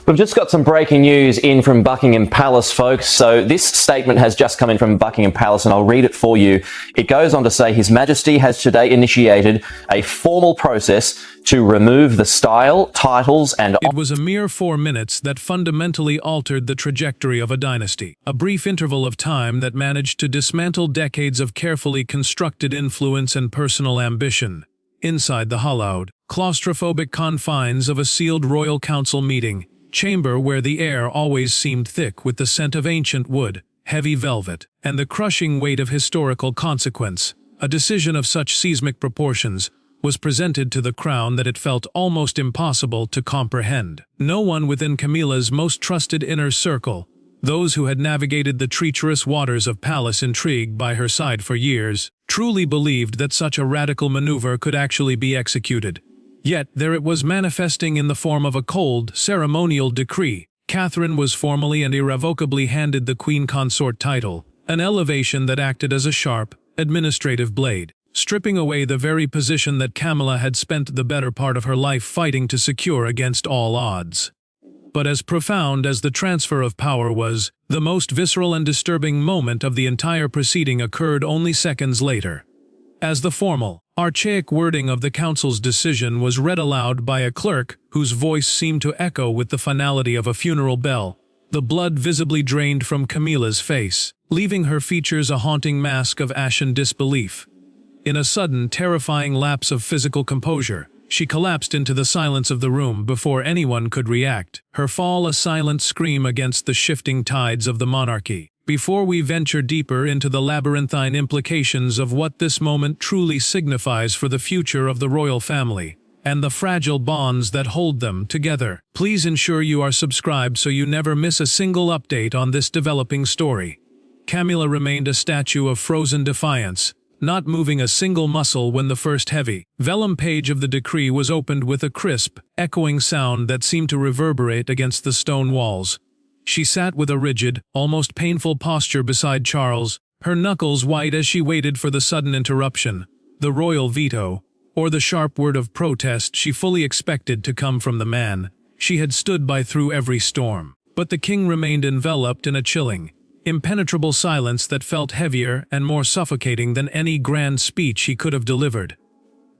We've just got some breaking news in from Buckingham Palace, folks. So this statement has just come in from Buckingham Palace, and I'll read it for you. It goes on to say, His Majesty has today initiated a formal process to remove the style, titles, and... It was a mere 4 minutes that fundamentally altered the trajectory of a dynasty. A brief interval of time that managed to dismantle decades of carefully constructed influence and personal ambition. Inside the hollowed, claustrophobic confines of a sealed royal council meeting, chamber where the air always seemed thick with the scent of ancient wood, heavy velvet, and the crushing weight of historical consequence, a decision of such seismic proportions was presented to the crown that it felt almost impossible to comprehend. No one within Camila's most trusted inner circle, those who had navigated the treacherous waters of palace intrigue by her side for years, truly believed that such a radical maneuver could actually be executed. Yet there it was, manifesting in the form of a cold, ceremonial decree. Catherine was formally and irrevocably handed the Queen Consort title, an elevation that acted as a sharp, administrative blade, stripping away the very position that Camila had spent the better part of her life fighting to secure against all odds. But as profound as the transfer of power was, the most visceral and disturbing moment of the entire proceeding occurred only seconds later. As the formal, archaic wording of the council's decision was read aloud by a clerk whose voice seemed to echo with the finality of a funeral bell, the blood visibly drained from Camila's face, leaving her features a haunting mask of ashen disbelief. In a sudden, terrifying lapse of physical composure, she collapsed into the silence of the room before anyone could react, her fall a silent scream against the shifting tides of the monarchy. Before we venture deeper into the labyrinthine implications of what this moment truly signifies for the future of the royal family, and the fragile bonds that hold them together, please ensure you are subscribed so you never miss a single update on this developing story. Camila remained a statue of frozen defiance, not moving a single muscle when the first heavy, vellum page of the decree was opened with a crisp, echoing sound that seemed to reverberate against the stone walls. She sat with a rigid, almost painful posture beside Charles, her knuckles white as she waited for the sudden interruption, the royal veto, or the sharp word of protest she fully expected to come from the man she had stood by through every storm. But the king remained enveloped in a chilling, impenetrable silence that felt heavier and more suffocating than any grand speech he could have delivered.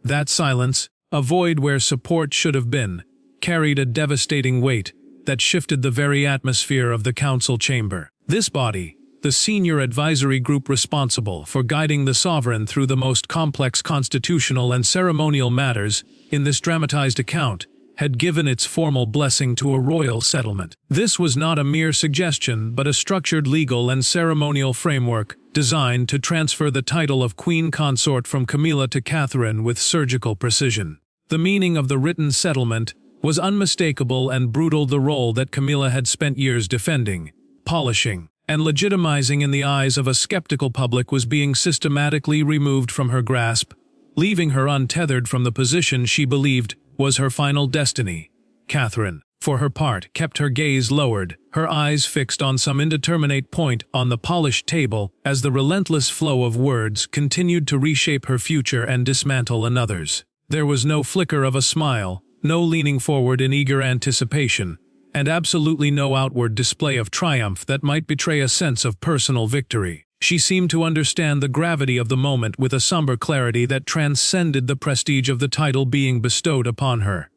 That silence, a void where support should have been, carried a devastating weight that shifted the very atmosphere of the council chamber. This body, the senior advisory group responsible for guiding the sovereign through the most complex constitutional and ceremonial matters in this dramatized account, had given its formal blessing to a royal settlement. This was not a mere suggestion but a structured legal and ceremonial framework designed to transfer the title of Queen Consort from Camila to Catherine with surgical precision. The meaning of the written settlement was unmistakable and brutal. The role that Camila had spent years defending, polishing, and legitimizing in the eyes of a skeptical public was being systematically removed from her grasp, leaving her untethered from the position she believed was her final destiny. Catherine, for her part, kept her gaze lowered, her eyes fixed on some indeterminate point on the polished table as the relentless flow of words continued to reshape her future and dismantle another's. There was no flicker of a smile, no leaning forward in eager anticipation, and absolutely no outward display of triumph that might betray a sense of personal victory. She seemed to understand the gravity of the moment with a somber clarity that transcended the prestige of the title being bestowed upon her.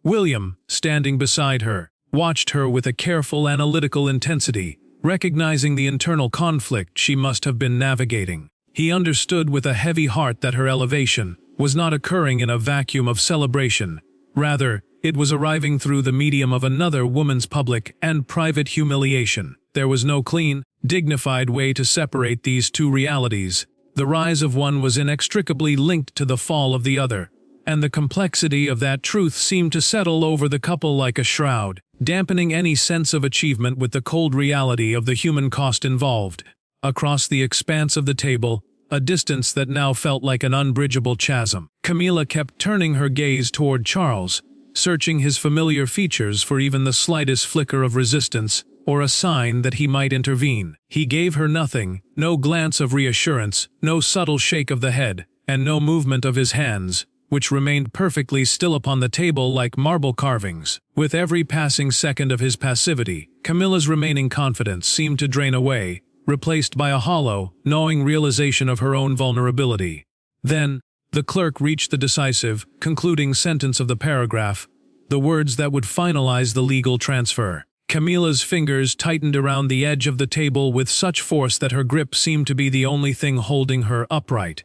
William, standing beside her, watched her with a careful analytical intensity, recognizing the internal conflict she must have been navigating. He understood with a heavy heart that her elevation was not occurring in a vacuum of celebration. Rather, it was arriving through the medium of another woman's public and private humiliation. There was no clean, dignified way to separate these two realities. The rise of one was inextricably linked to the fall of the other, and the complexity of that truth seemed to settle over the couple like a shroud, dampening any sense of achievement with the cold reality of the human cost involved. Across the expanse of the table, a distance that now felt like an unbridgeable chasm, Camila kept turning her gaze toward Charles, searching his familiar features for even the slightest flicker of resistance or a sign that he might intervene. He gave her nothing, no glance of reassurance, no subtle shake of the head, and no movement of his hands, which remained perfectly still upon the table like marble carvings. With every passing second of his passivity, Camilla's remaining confidence seemed to drain away, replaced by a hollow, gnawing realization of her own vulnerability. Then, the clerk reached the decisive, concluding sentence of the paragraph, the words that would finalize the legal transfer. Camilla's fingers tightened around the edge of the table with such force that her grip seemed to be the only thing holding her upright.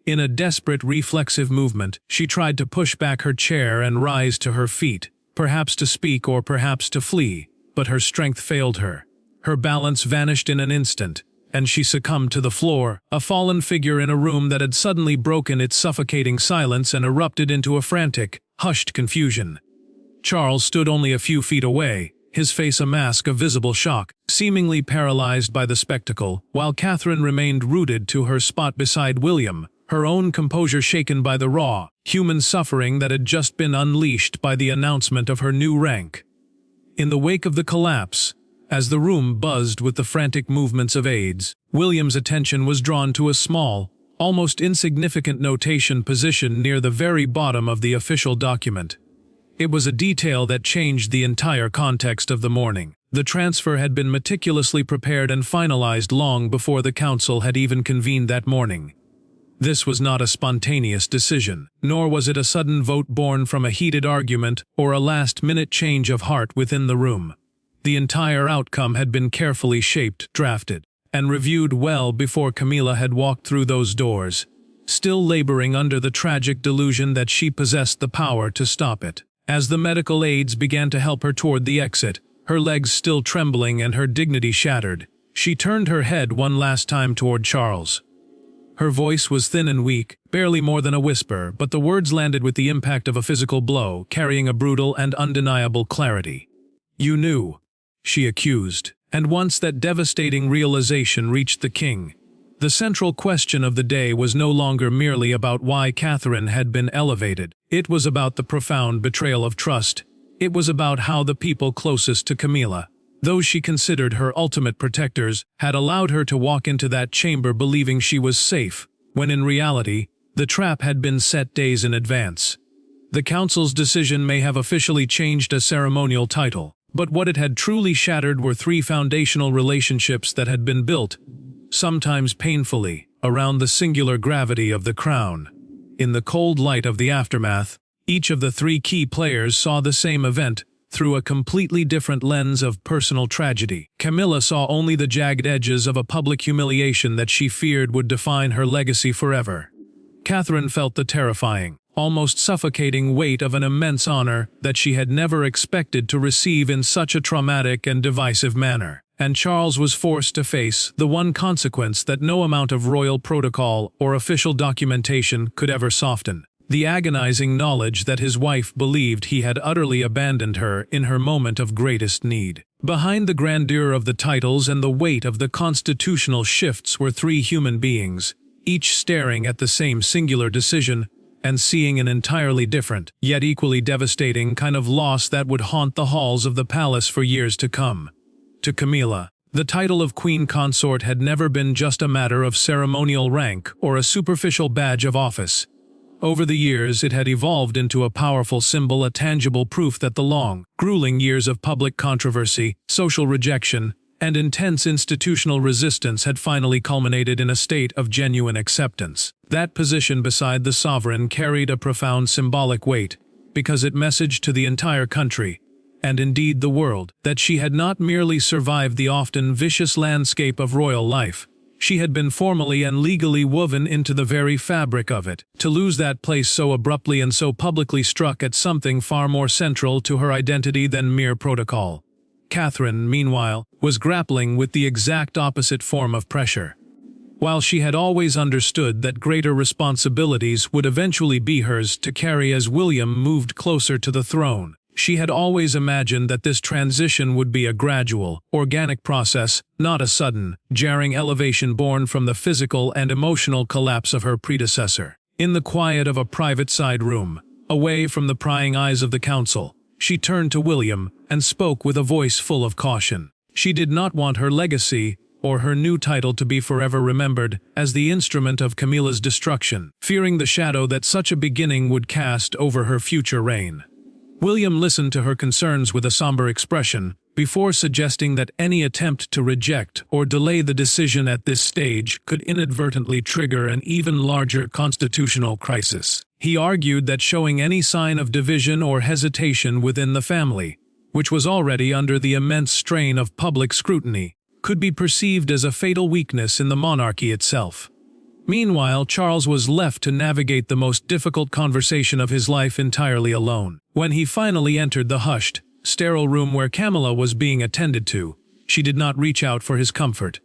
In a desperate, reflexive movement, she tried to push back her chair and rise to her feet, perhaps to speak or perhaps to flee, but her strength failed her. Her balance vanished in an instant, and she succumbed to the floor, a fallen figure in a room that had suddenly broken its suffocating silence and erupted into a frantic, hushed confusion. Charles stood only a few feet away, his face a mask of visible shock, seemingly paralyzed by the spectacle, while Catherine remained rooted to her spot beside William, her own composure shaken by the raw, human suffering that had just been unleashed by the announcement of her new rank. In the wake of the collapse, as the room buzzed with the frantic movements of aides, William's attention was drawn to a small, almost insignificant notation positioned near the very bottom of the official document. It was a detail that changed the entire context of the morning. The transfer had been meticulously prepared and finalized long before the council had even convened that morning. This was not a spontaneous decision, nor was it a sudden vote born from a heated argument or a last-minute change of heart within the room. The entire outcome had been carefully shaped, drafted, and reviewed well before Camila had walked through those doors, still laboring under the tragic delusion that she possessed the power to stop it. As the medical aides began to help her toward the exit, her legs still trembling and her dignity shattered, she turned her head one last time toward Charles. Her voice was thin and weak, barely more than a whisper, but the words landed with the impact of a physical blow, carrying a brutal and undeniable clarity. "You knew," she accused, and once that devastating realization reached the king, the central question of the day was no longer merely about why Catherine had been elevated. It was about the profound betrayal of trust. It was about how the people closest to Camila, those she considered her ultimate protectors, had allowed her to walk into that chamber believing she was safe, when in reality, the trap had been set days in advance. The council's decision may have officially changed a ceremonial title, but what it had truly shattered were three foundational relationships that had been built, sometimes painfully, around the singular gravity of the crown. In the cold light of the aftermath, each of the three key players saw the same event through a completely different lens of personal tragedy. Camila saw only the jagged edges of a public humiliation that she feared would define her legacy forever. Catherine felt the terrifying, almost suffocating weight of an immense honor that she had never expected to receive in such a traumatic and divisive manner. And Charles was forced to face the one consequence that no amount of royal protocol or official documentation could ever soften: the agonizing knowledge that his wife believed he had utterly abandoned her in her moment of greatest need. Behind the grandeur of the titles and the weight of the constitutional shifts were three human beings, each staring at the same singular decision and seeing an entirely different, yet equally devastating kind of loss that would haunt the halls of the palace for years to come. To Camila, the title of Queen Consort had never been just a matter of ceremonial rank or a superficial badge of office. Over the years, it had evolved into a powerful symbol, a tangible proof that the long, grueling years of public controversy, social rejection, and intense institutional resistance had finally culminated in a state of genuine acceptance. That position beside the sovereign carried a profound symbolic weight, because it messaged to the entire country, and indeed the world, that she had not merely survived the often vicious landscape of royal life. She had been formally and legally woven into the very fabric of it. To lose that place so abruptly and so publicly struck at something far more central to her identity than mere protocol. Catherine, meanwhile, was grappling with the exact opposite form of pressure. While she had always understood that greater responsibilities would eventually be hers to carry as William moved closer to the throne, she had always imagined that this transition would be a gradual, organic process, not a sudden, jarring elevation born from the physical and emotional collapse of her predecessor. In the quiet of a private side room, away from the prying eyes of the council, she turned to William and spoke with a voice full of caution. She did not want her legacy, or her new title to be forever remembered as the instrument of Camila's destruction, fearing the shadow that such a beginning would cast over her future reign. William listened to her concerns with a somber expression, before suggesting that any attempt to reject or delay the decision at this stage could inadvertently trigger an even larger constitutional crisis. He argued that showing any sign of division or hesitation within the family, which was already under the immense strain of public scrutiny, could be perceived as a fatal weakness in the monarchy itself. Meanwhile, Charles was left to navigate the most difficult conversation of his life entirely alone. When he finally entered the hushed, sterile room where Camila was being attended to, she did not reach out for his comfort.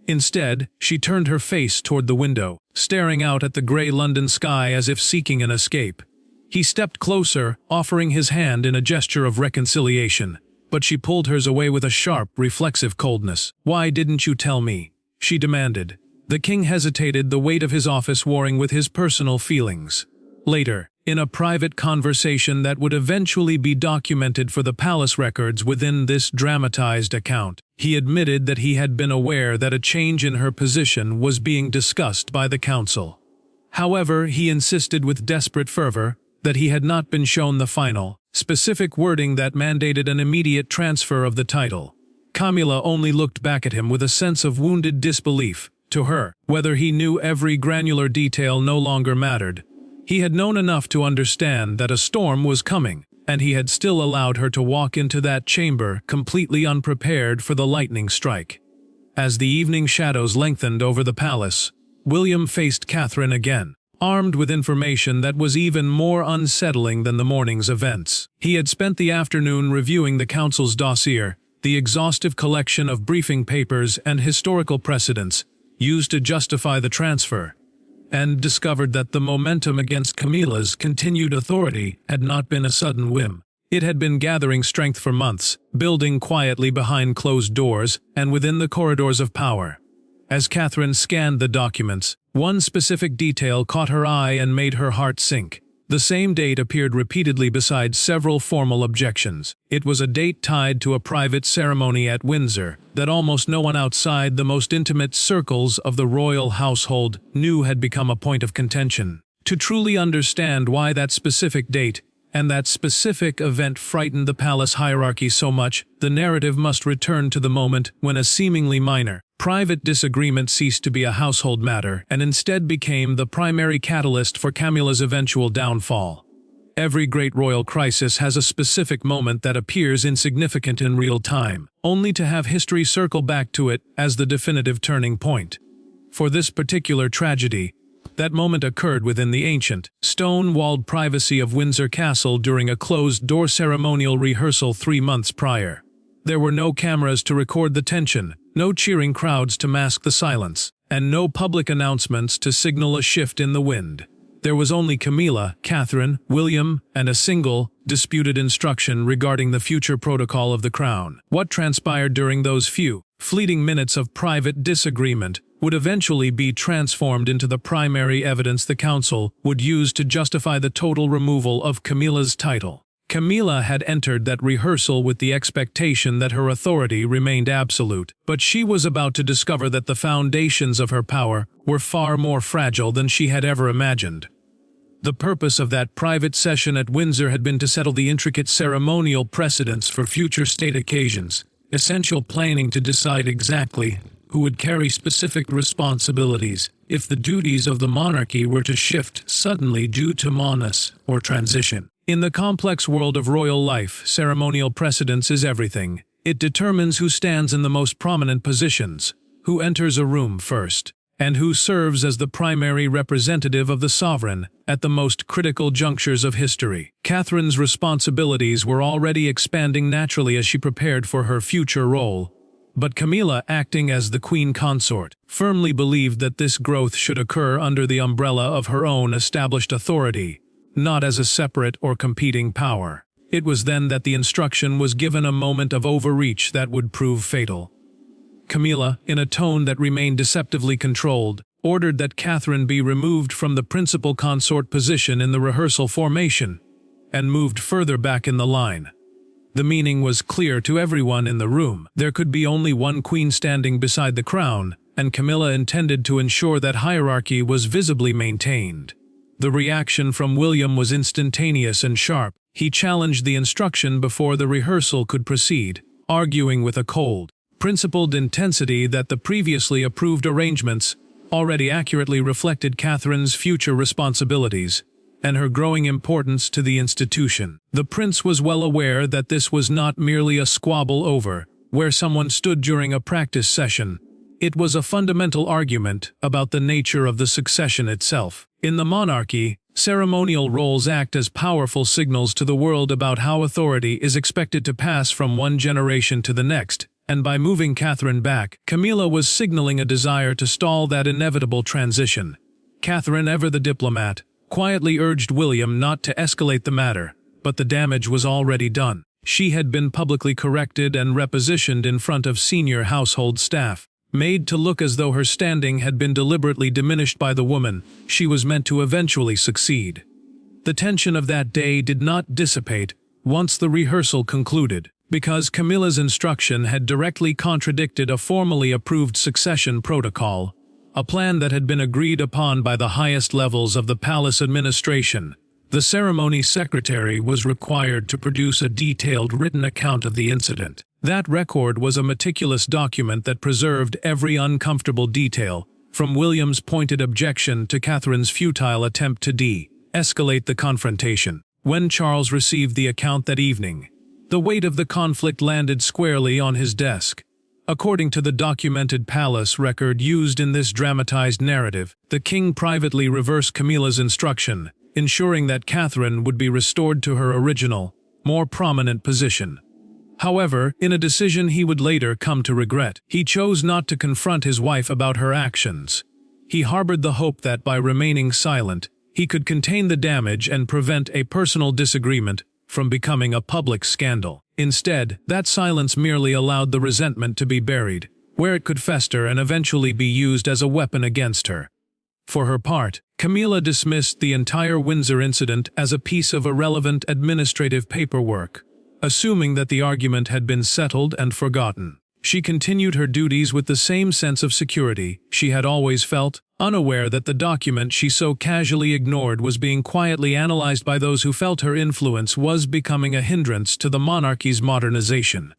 Instead, she turned her face toward the window, staring out at the gray London sky as if seeking an escape. He stepped closer, offering his hand in a gesture of reconciliation, but she pulled hers away with a sharp, reflexive coldness. "Why didn't you tell me?" she demanded. The king hesitated, the weight of his office warring with his personal feelings. Later, in a private conversation that would eventually be documented for the palace records within this dramatized account, he admitted that he had been aware that a change in her position was being discussed by the council. However, he insisted with desperate fervor that he had not been shown the final, specific wording that mandated an immediate transfer of the title. Camila only looked back at him with a sense of wounded disbelief. To her, whether he knew every granular detail no longer mattered. He had known enough to understand that a storm was coming, and he had still allowed her to walk into that chamber completely unprepared for the lightning strike. As the evening shadows lengthened over the palace, William faced Catherine again, armed with information that was even more unsettling than the morning's events. He had spent the afternoon reviewing the council's dossier, the exhaustive collection of briefing papers and historical precedents used to justify the transfer, and discovered that the momentum against Camila's continued authority had not been a sudden whim. It had been gathering strength for months, building quietly behind closed doors and within the corridors of power. As Catherine scanned the documents, one specific detail caught her eye and made her heart sink. The same date appeared repeatedly beside several formal objections. It was a date tied to a private ceremony at Windsor that almost no one outside the most intimate circles of the royal household knew had become a point of contention. To truly understand why that specific date and that specific event frightened the palace hierarchy so much, the narrative must return to the moment when a seemingly minor, private disagreement ceased to be a household matter and instead became the primary catalyst for Camila's eventual downfall. Every great royal crisis has a specific moment that appears insignificant in real time, only to have history circle back to it as the definitive turning point. For this particular tragedy, that moment occurred within the ancient, stone-walled privacy of Windsor Castle during a closed-door ceremonial rehearsal 3 months prior. There were no cameras to record the tension, no cheering crowds to mask the silence, and no public announcements to signal a shift in the wind. There was only Camila, Catherine, William, and a single, disputed instruction regarding the future protocol of the crown. What transpired during those few, fleeting minutes of private disagreement would eventually be transformed into the primary evidence the council would use to justify the total removal of Camila's title. Camila had entered that rehearsal with the expectation that her authority remained absolute, but she was about to discover that the foundations of her power were far more fragile than she had ever imagined. The purpose of that private session at Windsor had been to settle the intricate ceremonial precedents for future state occasions, essential planning to decide exactly who would carry specific responsibilities if the duties of the monarchy were to shift suddenly due to monas or transition. In the complex world of royal life, ceremonial precedence is everything. It determines who stands in the most prominent positions, who enters a room first, and who serves as the primary representative of the sovereign at the most critical junctures of history. Catherine's responsibilities were already expanding naturally as she prepared for her future role. But Camila, acting as the Queen Consort, firmly believed that this growth should occur under the umbrella of her own established authority, not as a separate or competing power. It was then that the instruction was given a moment of overreach that would prove fatal. Camila, in a tone that remained deceptively controlled, ordered that Catherine be removed from the principal consort position in the rehearsal formation, and moved further back in the line. The meaning was clear to everyone in the room. There could be only one queen standing beside the crown, and Camila intended to ensure that hierarchy was visibly maintained. The reaction from William was instantaneous and sharp. He challenged the instruction before the rehearsal could proceed, arguing with a cold, principled intensity that the previously approved arrangements already accurately reflected Catherine's future responsibilities and her growing importance to the institution. The prince was well aware that this was not merely a squabble over where someone stood during a practice session. It was a fundamental argument about the nature of the succession itself. In the monarchy, ceremonial roles act as powerful signals to the world about how authority is expected to pass from one generation to the next, and by moving Catherine back, Camila was signaling a desire to stall that inevitable transition. Catherine, ever the diplomat, quietly urged William not to escalate the matter, but the damage was already done. She had been publicly corrected and repositioned in front of senior household staff, made to look as though her standing had been deliberately diminished by the woman she was meant to eventually succeed. The tension of that day did not dissipate once the rehearsal concluded, because Camilla's instruction had directly contradicted a formally approved succession protocol, a plan that had been agreed upon by the highest levels of the palace administration. The ceremony secretary was required to produce a detailed written account of the incident. That record was a meticulous document that preserved every uncomfortable detail, from William's pointed objection to Catherine's futile attempt to de-escalate the confrontation. When Charles received the account that evening, the weight of the conflict landed squarely on his desk. According to the documented palace record used in this dramatized narrative, the king privately reversed Camilla's instruction, ensuring that Catherine would be restored to her original, more prominent position. However, in a decision he would later come to regret, he chose not to confront his wife about her actions. He harbored the hope that by remaining silent, he could contain the damage and prevent a personal disagreement from becoming a public scandal. Instead, that silence merely allowed the resentment to be buried, where it could fester and eventually be used as a weapon against her. For her part, Camila dismissed the entire Windsor incident as a piece of irrelevant administrative paperwork, assuming that the argument had been settled and forgotten. She continued her duties with the same sense of security she had always felt, unaware that the document she so casually ignored was being quietly analyzed by those who felt her influence was becoming a hindrance to the monarchy's modernization.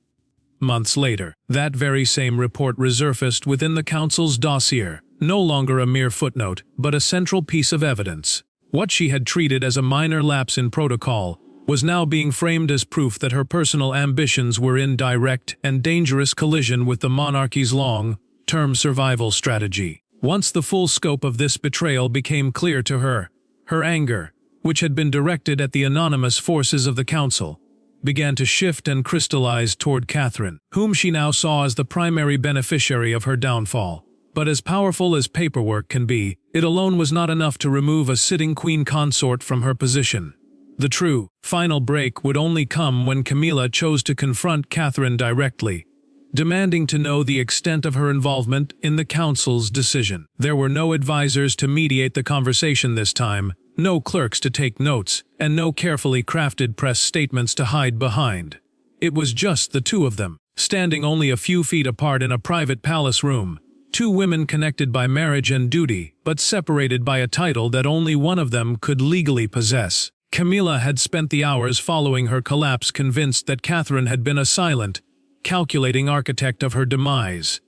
Months later, that very same report resurfaced within the council's dossier, no longer a mere footnote, but a central piece of evidence. What she had treated as a minor lapse in protocol was now being framed as proof that her personal ambitions were in direct and dangerous collision with the monarchy's long-term survival strategy. Once the full scope of this betrayal became clear to her, her anger, which had been directed at the anonymous forces of the council, began to shift and crystallize toward Catherine, whom she now saw as the primary beneficiary of her downfall. But as powerful as paperwork can be, it alone was not enough to remove a sitting queen consort from her position. The true, final break would only come when Camila chose to confront Catherine directly, demanding to know the extent of her involvement in the council's decision. There were no advisors to mediate the conversation this time, no clerks to take notes, and no carefully crafted press statements to hide behind. It was just the two of them, standing only a few feet apart in a private palace room, two women connected by marriage and duty, but separated by a title that only one of them could legally possess. Camila had spent the hours following her collapse convinced that Catherine had been a silent, calculating architect of her demise,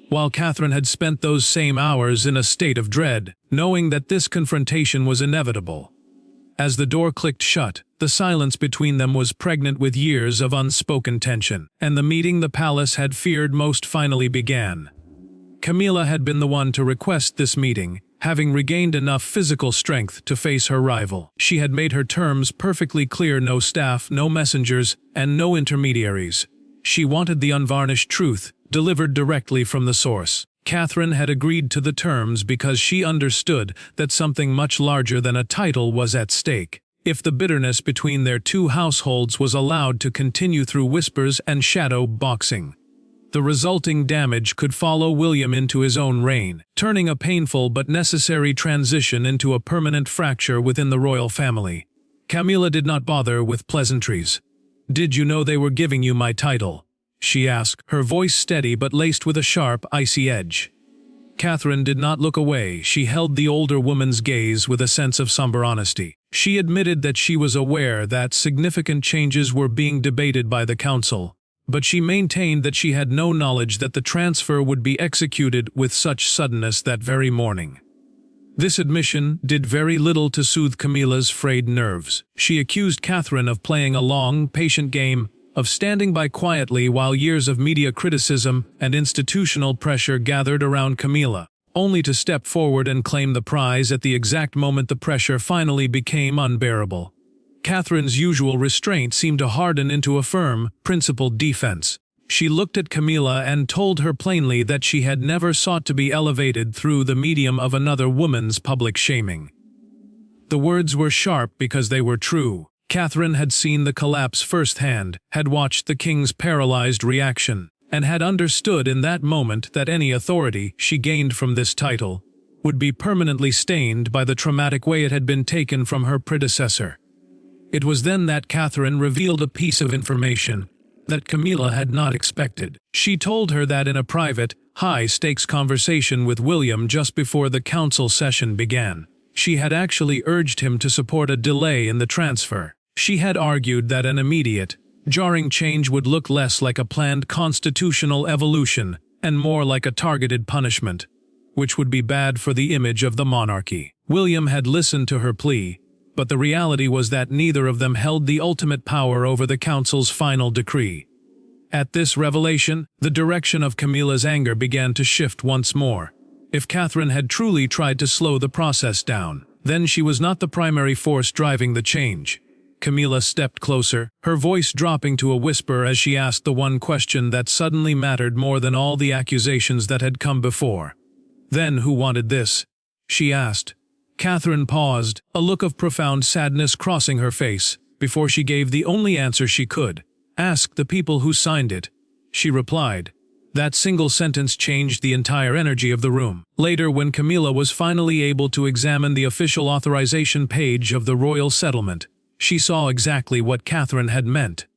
while Catherine had spent those same hours in a state of dread, knowing that this confrontation was inevitable. As the door clicked shut, the silence between them was pregnant with years of unspoken tension, and the meeting the palace had feared most finally began. Camila had been the one to request this meeting, having regained enough physical strength to face her rival. She had made her terms perfectly clear: no staff, no messengers, and no intermediaries. She wanted the unvarnished truth, delivered directly from the source. Catherine had agreed to the terms because she understood that something much larger than a title was at stake. If the bitterness between their two households was allowed to continue through whispers and shadow boxing, the resulting damage could follow William into his own reign, turning a painful but necessary transition into a permanent fracture within the royal family. Camila did not bother with pleasantries. "Did you know they were giving you my title?" she asked, her voice steady but laced with a sharp, icy edge. Catherine did not look away. She held the older woman's gaze with a sense of somber honesty. She admitted that she was aware that significant changes were being debated by the council, but she maintained that she had no knowledge that the transfer would be executed with such suddenness that very morning. This admission did very little to soothe Camila's frayed nerves. She accused Catherine of playing a long, patient game, of standing by quietly while years of media criticism and institutional pressure gathered around Camila, only to step forward and claim the prize at the exact moment the pressure finally became unbearable. Catherine's usual restraint seemed to harden into a firm, principled defense. She looked at Camila and told her plainly that she had never sought to be elevated through the medium of another woman's public shaming. The words were sharp because they were true. Catherine had seen the collapse firsthand, had watched the king's paralyzed reaction, and had understood in that moment that any authority she gained from this title would be permanently stained by the traumatic way it had been taken from her predecessor. It was then that Catherine revealed a piece of information that Camila had not expected. She told her that in a private, high-stakes conversation with William just before the council session began, she had actually urged him to support a delay in the transfer. She had argued that an immediate, jarring change would look less like a planned constitutional evolution and more like a targeted punishment, which would be bad for the image of the monarchy. William had listened to her plea, but the reality was that neither of them held the ultimate power over the council's final decree. At this revelation, the direction of Camila's anger began to shift once more. If Catherine had truly tried to slow the process down, then she was not the primary force driving the change. Camila stepped closer, her voice dropping to a whisper as she asked the one question that suddenly mattered more than all the accusations that had come before. "Then who wanted this?" she asked. Catherine paused, a look of profound sadness crossing her face, before she gave the only answer she could. "Ask the people who signed it," she replied. That single sentence changed the entire energy of the room. Later, when Camila was finally able to examine the official authorization page of the royal settlement, she saw exactly what Catherine had meant.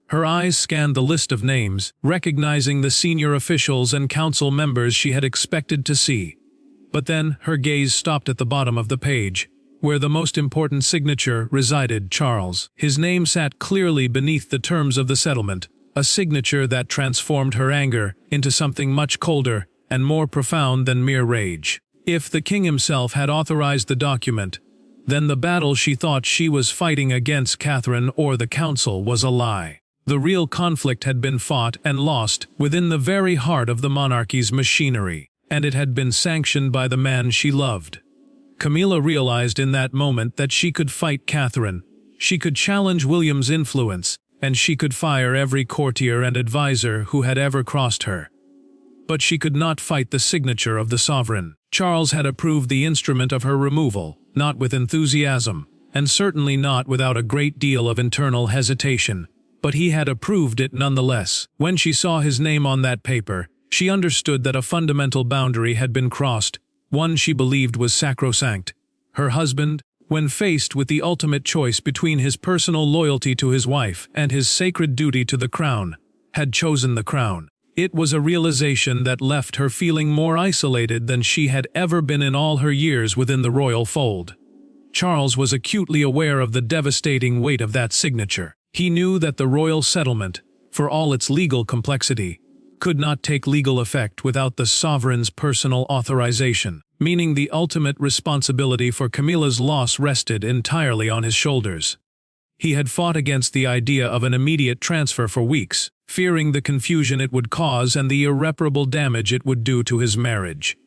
Her eyes scanned the list of names, recognizing the senior officials and council members she had expected to see. But then, her gaze stopped at the bottom of the page, where the most important signature resided: Charles. His name sat clearly beneath the terms of the settlement, a signature that transformed her anger into something much colder and more profound than mere rage. If the king himself had authorized the document, then the battle she thought she was fighting against Catherine or the council was a lie. The real conflict had been fought and lost within the very heart of the monarchy's machinery, and it had been sanctioned by the man she loved. Camila realized in that moment that she could fight Catherine, she could challenge William's influence, and she could fire every courtier and advisor who had ever crossed her. But she could not fight the signature of the sovereign. Charles had approved the instrument of her removal, not with enthusiasm, and certainly not without a great deal of internal hesitation, but he had approved it nonetheless. When she saw his name on that paper, she understood that a fundamental boundary had been crossed, one she believed was sacrosanct. Her husband, when faced with the ultimate choice between his personal loyalty to his wife and his sacred duty to the crown, had chosen the crown. It was a realization that left her feeling more isolated than she had ever been in all her years within the royal fold. Charles was acutely aware of the devastating weight of that signature. He knew that the royal settlement, for all its legal complexity, could not take legal effect without the sovereign's personal authorization, meaning the ultimate responsibility for Camila's loss rested entirely on his shoulders. He had fought against the idea of an immediate transfer for weeks, fearing the confusion it would cause and the irreparable damage it would do to his marriage.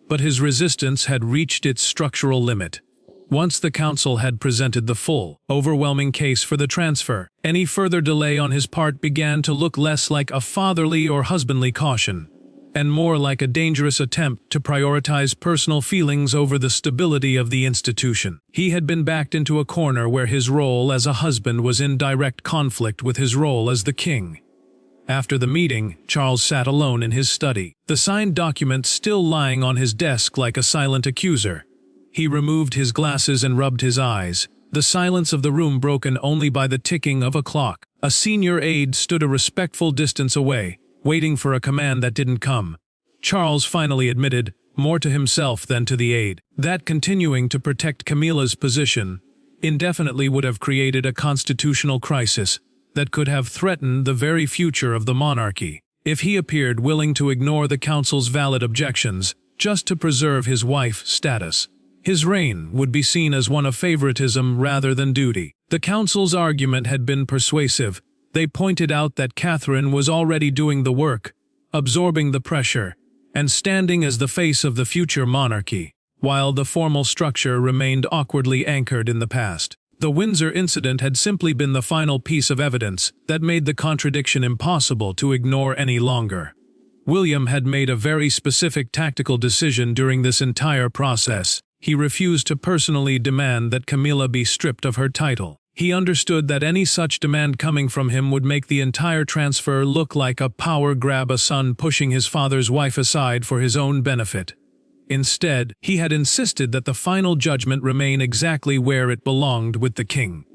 But his resistance had reached its structural limit. Once the council had presented the full, overwhelming case for the transfer, any further delay on his part began to look less like a fatherly or husbandly caution, and more like a dangerous attempt to prioritize personal feelings over the stability of the institution. He had been backed into a corner where his role as a husband was in direct conflict with his role as the king. After the meeting, Charles sat alone in his study, the signed document still lying on his desk like a silent accuser. He removed his glasses and rubbed his eyes, the silence of the room broken only by the ticking of a clock. A senior aide stood a respectful distance away, waiting for a command that didn't come. Charles finally admitted, more to himself than to the aide, that continuing to protect Camila's position indefinitely would have created a constitutional crisis that could have threatened the very future of the monarchy. If he appeared willing to ignore the council's valid objections just to preserve his wife's status, his reign would be seen as one of favoritism rather than duty. The council's argument had been persuasive. They pointed out that Catherine was already doing the work, absorbing the pressure, and standing as the face of the future monarchy, while the formal structure remained awkwardly anchored in the past. The Windsor incident had simply been the final piece of evidence that made the contradiction impossible to ignore any longer. William had made a very specific tactical decision during this entire process. He refused to personally demand that Camila be stripped of her title. He understood that any such demand coming from him would make the entire transfer look like a power grab, a son pushing his father's wife aside for his own benefit. Instead, he had insisted that the final judgment remain exactly where it belonged, with the king.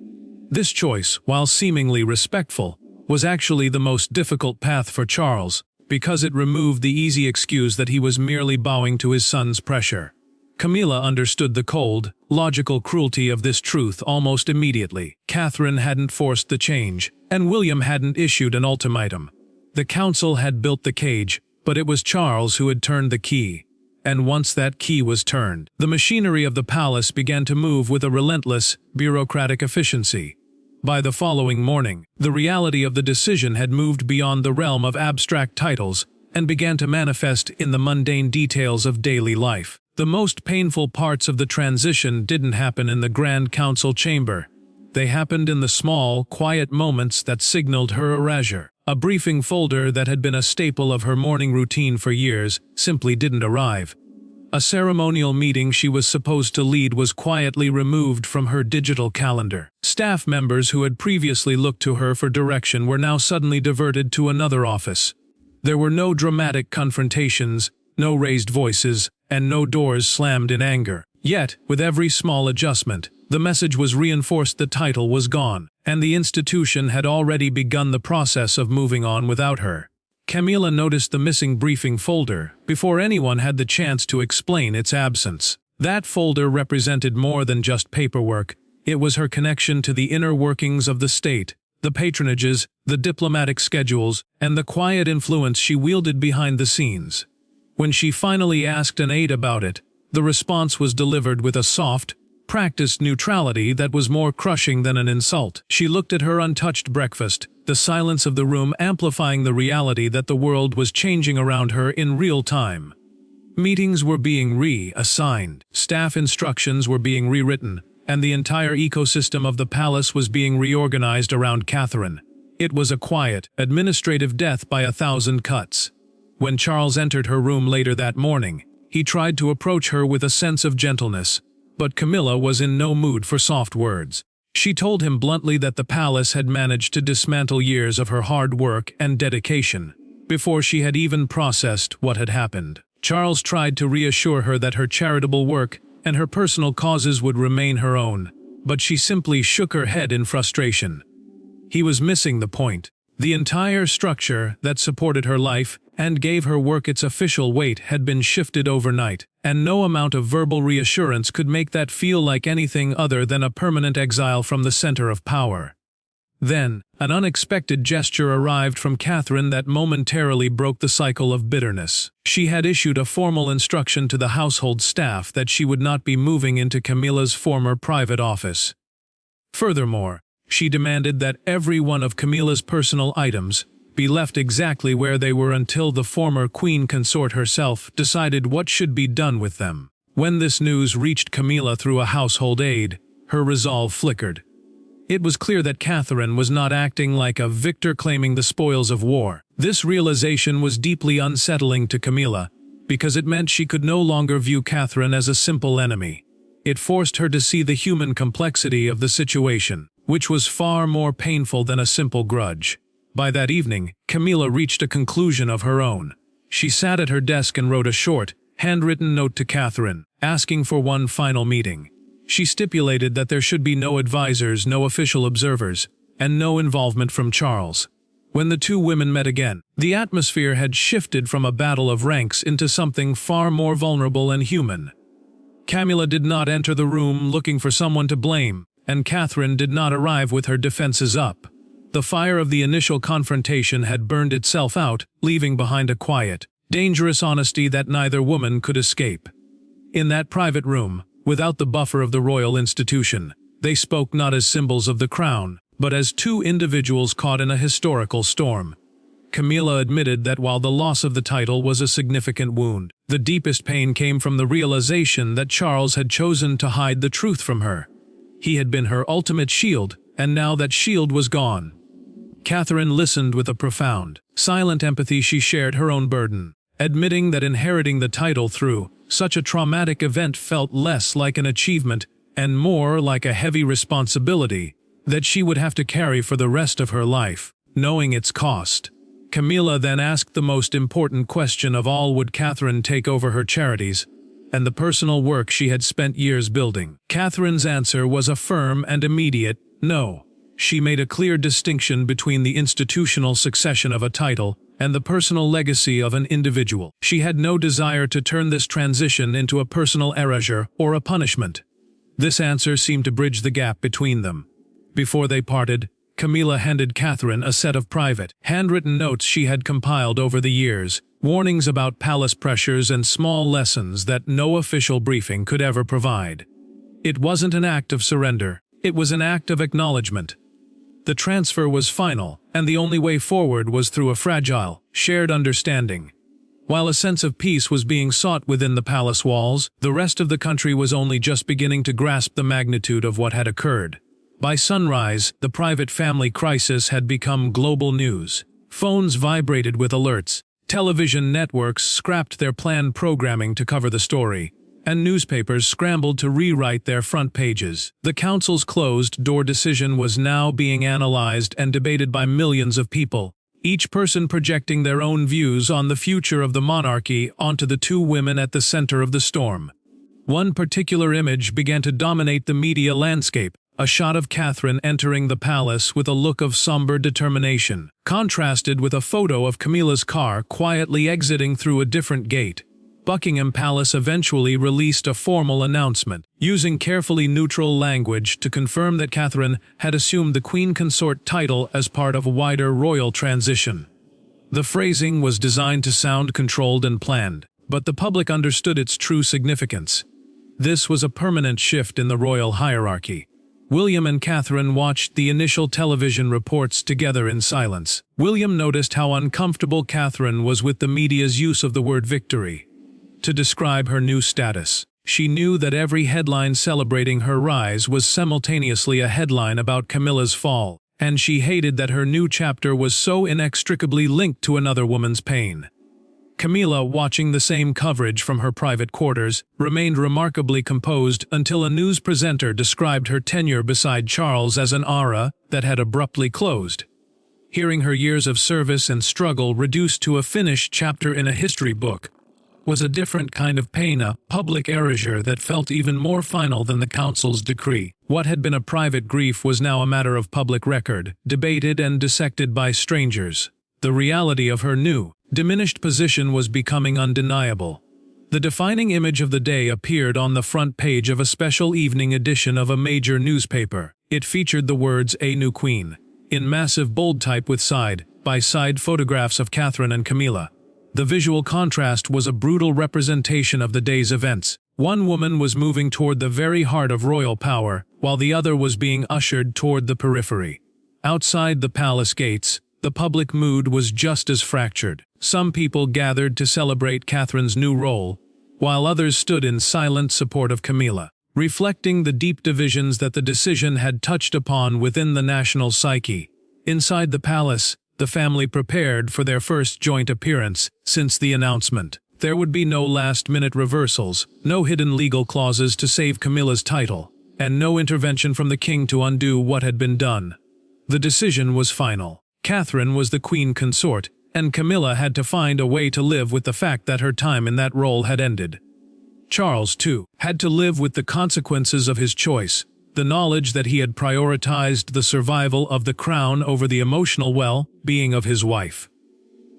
This choice, while seemingly respectful, was actually the most difficult path for Charles, because it removed the easy excuse that he was merely bowing to his son's pressure. Camila understood the cold, logical cruelty of this truth almost immediately. Catherine hadn't forced the change, and William hadn't issued an ultimatum. The council had built the cage, but it was Charles who had turned the key. And once that key was turned, the machinery of the palace began to move with a relentless, bureaucratic efficiency. By the following morning, the reality of the decision had moved beyond the realm of abstract titles and began to manifest in the mundane details of daily life. The most painful parts of the transition didn't happen in the Grand Council chamber. They happened in the small, quiet moments that signaled her erasure. A briefing folder that had been a staple of her morning routine for years simply didn't arrive. A ceremonial meeting she was supposed to lead was quietly removed from her digital calendar. Staff members who had previously looked to her for direction were now suddenly diverted to another office. There were no dramatic confrontations, no raised voices, and no doors slammed in anger. Yet, with every small adjustment, the message was reinforced: the title was gone, and the institution had already begun the process of moving on without her. Camila noticed the missing briefing folder before anyone had the chance to explain its absence. That folder represented more than just paperwork. It was her connection to the inner workings of the state, the patronages, the diplomatic schedules, and the quiet influence she wielded behind the scenes. When she finally asked an aide about it, the response was delivered with a soft, practiced neutrality that was more crushing than an insult. She looked at her untouched breakfast, the silence of the room amplifying the reality that the world was changing around her in real time. Meetings were being reassigned, staff instructions were being rewritten, and the entire ecosystem of the palace was being reorganized around Catherine. It was a quiet, administrative death by 1,000 cuts. When Charles entered her room later that morning, he tried to approach her with a sense of gentleness, but Camila was in no mood for soft words. She told him bluntly that the palace had managed to dismantle years of her hard work and dedication before she had even processed what had happened. Charles tried to reassure her that her charitable work and her personal causes would remain her own, but she simply shook her head in frustration. He was missing the point. The entire structure that supported her life and gave her work its official weight had been shifted overnight, and no amount of verbal reassurance could make that feel like anything other than a permanent exile from the center of power. Then, an unexpected gesture arrived from Catherine that momentarily broke the cycle of bitterness. She had issued a formal instruction to the household staff that she would not be moving into Camila's former private office. Furthermore, she demanded that every one of Camila's personal items be left exactly where they were until the former Queen Consort herself decided what should be done with them. When this news reached Camila through a household aide, her resolve flickered. It was clear that Catherine was not acting like a victor claiming the spoils of war. This realization was deeply unsettling to Camila, because it meant she could no longer view Catherine as a simple enemy. It forced her to see the human complexity of the situation, which was far more painful than a simple grudge. By that evening, Camila reached a conclusion of her own. She sat at her desk and wrote a short, handwritten note to Catherine, asking for one final meeting. She stipulated that there should be no advisors, no official observers, and no involvement from Charles. When the two women met again, the atmosphere had shifted from a battle of ranks into something far more vulnerable and human. Camila did not enter the room looking for someone to blame, and Catherine did not arrive with her defenses up. The fire of the initial confrontation had burned itself out, leaving behind a quiet, dangerous honesty that neither woman could escape. In that private room, without the buffer of the royal institution, they spoke not as symbols of the crown, but as two individuals caught in a historical storm. Camila admitted that while the loss of the title was a significant wound, the deepest pain came from the realization that Charles had chosen to hide the truth from her. He had been her ultimate shield, and now that shield was gone. Catherine listened with a profound, silent empathy. She shared her own burden, admitting that inheriting the title through such a traumatic event felt less like an achievement and more like a heavy responsibility that she would have to carry for the rest of her life, knowing its cost. Camila then asked the most important question of all: would Catherine take over her charities and the personal work she had spent years building? Catherine's answer was a firm and immediate no. She made a clear distinction between the institutional succession of a title and the personal legacy of an individual. She had no desire to turn this transition into a personal erasure or a punishment. This answer seemed to bridge the gap between them. Before they parted, Camila handed Catherine a set of private, handwritten notes she had compiled over the years, warnings about palace pressures and small lessons that no official briefing could ever provide. It wasn't an act of surrender, it was an act of acknowledgement. The transfer was final, and the only way forward was through a fragile, shared understanding. While a sense of peace was being sought within the palace walls, the rest of the country was only just beginning to grasp the magnitude of what had occurred. By sunrise, the private family crisis had become global news. Phones vibrated with alerts, television networks scrapped their planned programming to cover the story, and newspapers scrambled to rewrite their front pages. The council's closed-door decision was now being analyzed and debated by millions of people, each person projecting their own views on the future of the monarchy onto the two women at the center of the storm. One particular image began to dominate the media landscape, a shot of Catherine entering the palace with a look of somber determination, contrasted with a photo of Camila's car quietly exiting through a different gate. Buckingham Palace eventually released a formal announcement, using carefully neutral language to confirm that Catherine had assumed the Queen Consort title as part of a wider royal transition. The phrasing was designed to sound controlled and planned, but the public understood its true significance. This was a permanent shift in the royal hierarchy. William and Catherine watched the initial television reports together in silence. William noticed how uncomfortable Catherine was with the media's use of the word victory to describe her new status. She knew that every headline celebrating her rise was simultaneously a headline about Camila's fall, and she hated that her new chapter was so inextricably linked to another woman's pain. Camila, watching the same coverage from her private quarters, remained remarkably composed until a news presenter described her tenure beside Charles as an era that had abruptly closed. Hearing her years of service and struggle reduced to a finished chapter in a history book was a different kind of pain, a public erasure that felt even more final than the council's decree. What had been a private grief was now a matter of public record, debated and dissected by strangers. The reality of her new, diminished position was becoming undeniable. The defining image of the day appeared on the front page of a special evening edition of a major newspaper. It featured the words "A New Queen" in massive bold type with side-by-side photographs of Catherine and Camila. The visual contrast was a brutal representation of the day's events. One woman was moving toward the very heart of royal power, while the other was being ushered toward the periphery. Outside the palace gates, the public mood was just as fractured. Some people gathered to celebrate Catherine's new role, while others stood in silent support of Camila, reflecting the deep divisions that the decision had touched upon within the national psyche. Inside the palace, the family prepared for their first joint appearance since the announcement. There would be no last-minute reversals, no hidden legal clauses to save Camila's title, and no intervention from the king to undo what had been done. The decision was final. Catherine was the Queen Consort, and Camila had to find a way to live with the fact that her time in that role had ended. Charles, too, had to live with the consequences of his choice, the knowledge that he had prioritized the survival of the crown over the emotional well-being of his wife.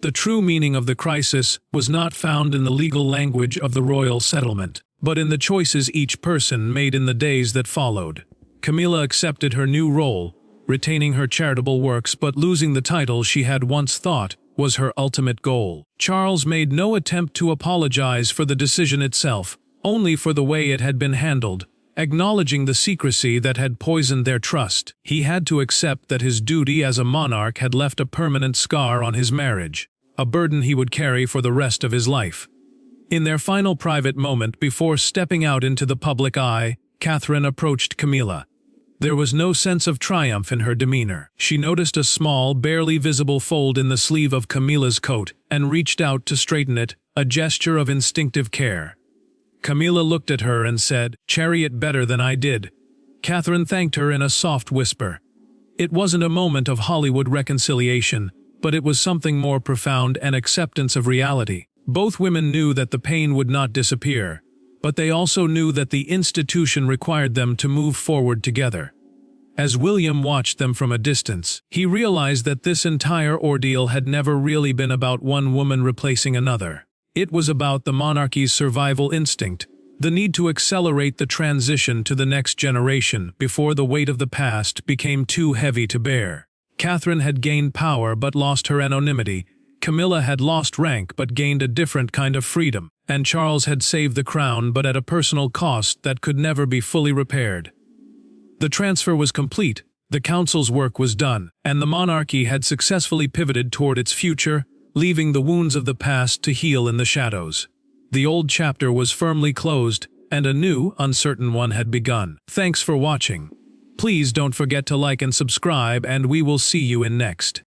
The true meaning of the crisis was not found in the legal language of the royal settlement, but in the choices each person made in the days that followed. Camila accepted her new role, retaining her charitable works but losing the title she had once thought was her ultimate goal. Charles made no attempt to apologize for the decision itself, only for the way it had been handled, acknowledging the secrecy that had poisoned their trust. He had to accept that his duty as a monarch had left a permanent scar on his marriage, a burden he would carry for the rest of his life. In their final private moment before stepping out into the public eye, Catherine approached Camila. There was no sense of triumph in her demeanor. She noticed a small, barely visible fold in the sleeve of Camila's coat and reached out to straighten it, a gesture of instinctive care. Camila looked at her and said, "Chary it better than I did." Catherine thanked her in a soft whisper. It wasn't a moment of Hollywood reconciliation, but it was something more profound, an acceptance of reality. Both women knew that the pain would not disappear, but they also knew that the institution required them to move forward together. As William watched them from a distance, he realized that this entire ordeal had never really been about one woman replacing another. It was about the monarchy's survival instinct, the need to accelerate the transition to the next generation before the weight of the past became too heavy to bear. Catherine had gained power but lost her anonymity. Camilla had lost rank but gained a different kind of freedom, and Charles had saved the crown but at a personal cost that could never be fully repaired. The transfer was complete, the council's work was done, and the monarchy had successfully pivoted toward its future, leaving the wounds of the past to heal in the shadows. The old chapter was firmly closed, and a new, uncertain one had begun. Thanks for watching. Please don't forget to like and subscribe, and we will see you in next.